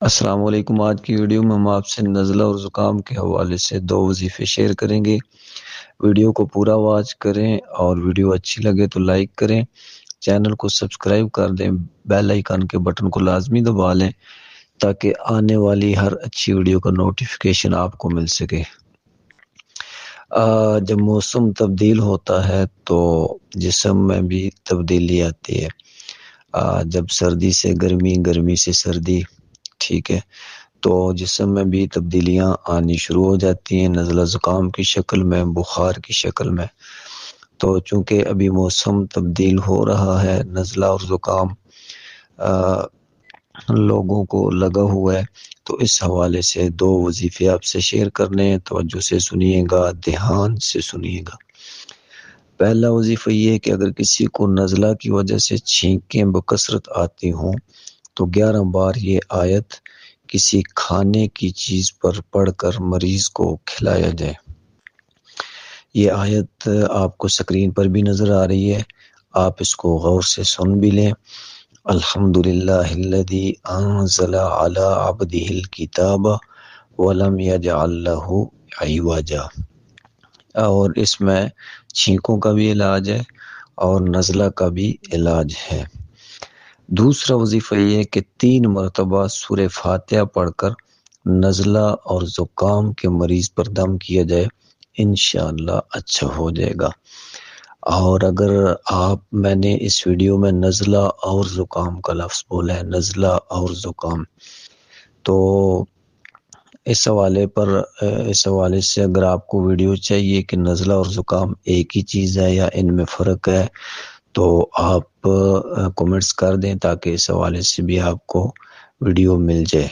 السلام علیکم۔ آج کی ویڈیو میں ہم آپ سے نزلہ اور زکام کے حوالے سے 2 وظیفے شیئر کریں گے۔ ویڈیو کو پورا واچ کریں اور ویڈیو اچھی لگے تو لائک کریں، چینل کو سبسکرائب کر دیں، بیل آئیکن کے بٹن کو لازمی دبا لیں تاکہ آنے والی ہر اچھی ویڈیو کا نوٹیفیکیشن آپ کو مل سکے۔ جب موسم تبدیل ہوتا ہے تو جسم میں بھی تبدیلی آتی ہے۔ جب سردی سے گرمی، گرمی سے سردی، ٹھیک ہے، تو جسم میں بھی تبدیلیاں آنی شروع ہو جاتی ہیں، نزلہ زکام کی شکل میں، بخار کی شکل میں۔ تو چونکہ ابھی موسم تبدیل ہو رہا ہے، نزلہ اور زکام لوگوں کو لگا ہوا ہے، تو اس حوالے سے 2 وظیفے آپ سے شیئر کرنے ہیں۔ توجہ سے سنیے گا، دھیان سے سنیے گا۔ پہلا وظیفہ یہ ہے کہ اگر کسی کو نزلہ کی وجہ سے چھینکیں بکثرت آتی ہوں تو 11 بار یہ آیت کسی کھانے کی چیز پر پڑھ کر مریض کو کھلایا جائے۔ یہ آیت آپ کو سکرین پر بھی نظر آ رہی ہے، آپ اس کو غور سے سن بھی لیں۔ الحمدللہ الذی انزل علی عبدہ الکتاب ولم یجعل لہ عوجا۔ اور اس میں چھینکوں کا بھی علاج ہے اور نزلہ کا بھی علاج ہے۔ دوسرا وظیفہ یہ ہے کہ 3 مرتبہ سورہ فاتحہ پڑھ کر نزلہ اور زکام کے مریض پر دم کیا جائے، انشاءاللہ اچھا ہو جائے گا۔ اور اگر میں نے اس ویڈیو میں نزلہ اور زکام کا لفظ بولا ہے، نزلہ اور زکام، تو اس حوالے سے اگر آپ کو ویڈیو چاہیے کہ نزلہ اور زکام ایک ہی چیز ہے یا ان میں فرق ہے تو آپ کومنٹس کر دیں تاکہ اس حوالے سے بھی آپ کو ویڈیو مل جائے۔